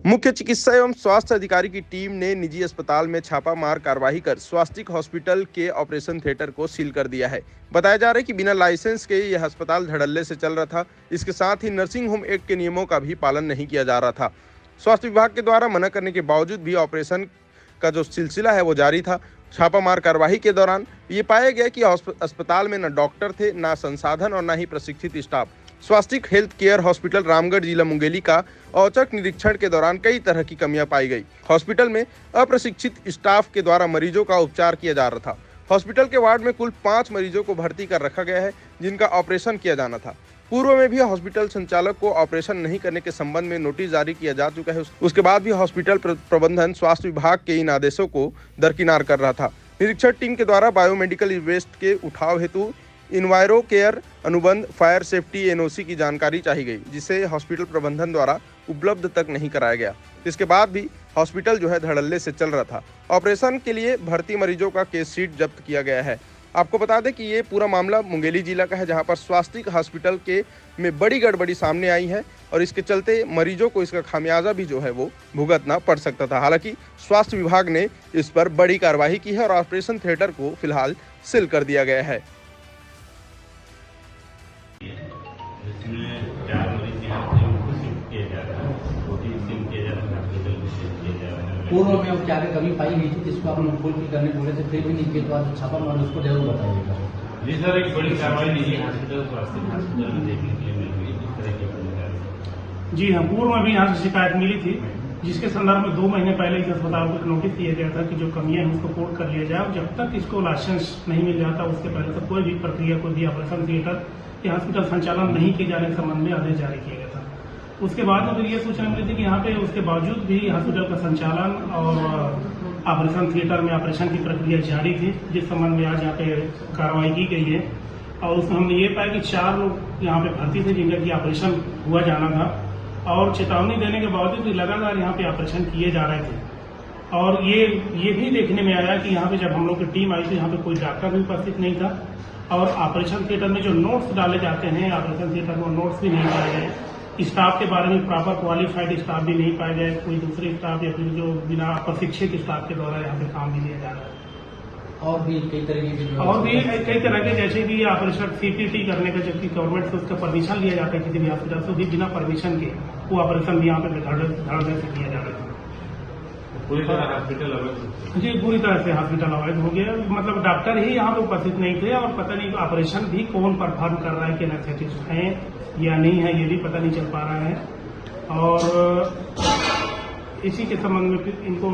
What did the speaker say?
मुख्य चिकित्सा एवं स्वास्थ्य अधिकारी की टीम ने निजी अस्पताल में छापामार कार्रवाई कर स्वास्तिक हॉस्पिटल के ऑपरेशन थिएटर को सील कर दिया है। बताया जा रहा है कि बिना लाइसेंस के यह अस्पताल धड़ल्ले से चल रहा था। इसके साथ ही नर्सिंग होम एक्ट के नियमों का भी पालन नहीं किया जा रहा था। स्वास्थ्य विभाग के द्वारा मना करने के बावजूद भी ऑपरेशन का जो सिलसिला है वो जारी था। छापामार कार्रवाई के दौरान ये पाया गया कि अस्पताल में न डॉक्टर थे, न संसाधन और न ही प्रशिक्षित स्टाफ। स्वास्तिक हेल्थ केयर हॉस्पिटल रामगढ़ जिला मुंगेली का औचक निरीक्षण के दौरान कई तरह की कमियां पाई गई। हॉस्पिटल में अप्रशिक्षित स्टाफ के द्वारा मरीजों का उपचार किया जा रहा था। हॉस्पिटल के वार्ड में कुल 5 मरीजों को भर्ती कर रखा गया है, जिनका ऑपरेशन किया जाना था। पूर्व में भी हॉस्पिटल संचालक को ऑपरेशन नहीं करने के संबंध में नोटिस जारी किया जा चुका है। उसके बाद भी हॉस्पिटल प्रबंधन स्वास्थ्य विभाग के इन आदेशों को दरकिनार कर रहा था। निरीक्षण टीम के द्वारा बायोमेडिकल वेस्ट के उठाव हेतु इन्वायरो केयर अनुबंध फायर सेफ्टी एनओसी की जानकारी चाहिए गई, जिसे हॉस्पिटल प्रबंधन द्वारा उपलब्ध तक नहीं कराया गया। इसके बाद भी हॉस्पिटल जो है धड़ल्ले से चल रहा था। ऑपरेशन के लिए भर्ती मरीजों का केस शीट जब्त किया गया है। आपको बता दें कि ये पूरा मामला मुंगेली जिला का है, जहां पर स्वास्तिक हॉस्पिटल के में बड़ी गड़बड़ी सामने आई है और इसके चलते मरीजों को इसका खामियाजा भी जो है वो भुगतना पड़ सकता था। हालांकि स्वास्थ्य विभाग ने इस पर बड़ी कार्रवाई की है और ऑपरेशन थिएटर को फिलहाल सील कर दिया गया है। पूर्व में उपचार की कमी पाई गई थी, जिसको आपने फुल करने बोले थे, फिर भी नहीं किए, तो आज छापा मार उसको जरूर बताइएगा। जी सर, एक बड़ी कार्रवाई निजी हॉस्पिटल में देखने के लिए मिल गई इस तरह की। जी हाँ, पूर्व में भी यहाँ से शिकायत मिली थी, जिसके संदर्भ में 2 महीने पहले इस अस्पताल को नोटिस दिया गया था कि जो कमियां हैं उसको पूर्ण कर लिया जाए। जब तक इसको लाइसेंस नहीं मिल जाता उसके पहले तक कोई भी प्रक्रिया, कोई भी ऑपरेशन थिएटर या हॉस्पिटल संचालन नहीं किए जाने के संबंध में आदेश जारी किया गया था। उसके बाद में फिर ये सूचना मिली थी कि यहाँ पे उसके बावजूद भी हॉस्पिटल का संचालन और ऑपरेशन थिएटर में ऑपरेशन की प्रक्रिया जारी थी, जिस संबंध में आज यहाँ पे कार्रवाई की गई है। और उसमें हमने ये पाया कि 4 लोग यहाँ पे भर्ती थे जिनका कि ऑपरेशन हुआ जाना था और चेतावनी देने के बावजूद भी लगातार यहाँ पे ऑपरेशन किए जा रहे थे। और ये भी देखने में आया कि यहाँ पे जब हम लोग की टीम आई थी, यहाँ पे कोई डॉक्टर भी उपस्थित नहीं था और ऑपरेशन थिएटर में जो नोट्स डाले जाते हैं ऑपरेशन थिएटर में नोट्स भी नहीं पाए गए। स्टाफ के बारे में प्रॉपर क्वालिफाइड स्टाफ भी नहीं पाए गए, कोई दूसरे स्टाफ या फिर जो बिना प्रशिक्षित स्टाफ के द्वारा यहाँ पे काम भी लिया जा रहा है। और भी कई तरह के जैसे कि ऑपरेशन सीपीटी करने का जबकि गवर्नमेंट से उसका परमिशन लिया जाता है किसी भी हॉस्पिटल से, भी बिना परमिशन के वो ऑपरेशन भी यहाँ पे धड़ल्ले से किया जा रहा है। पूरी तरह हॉस्पिटल अवैध जी, पूरी तरह से हॉस्पिटल अवैध हो गया। मतलब डॉक्टर ही यहाँ पे उपस्थित नहीं थे और पता नहीं ऑपरेशन भी कौन परफॉर्म कर रहा है, कि एनेस्थेटिस्ट है या नहीं है, ये भी पता नहीं चल पा रहा है। और इसी के संबंध में फिर इनको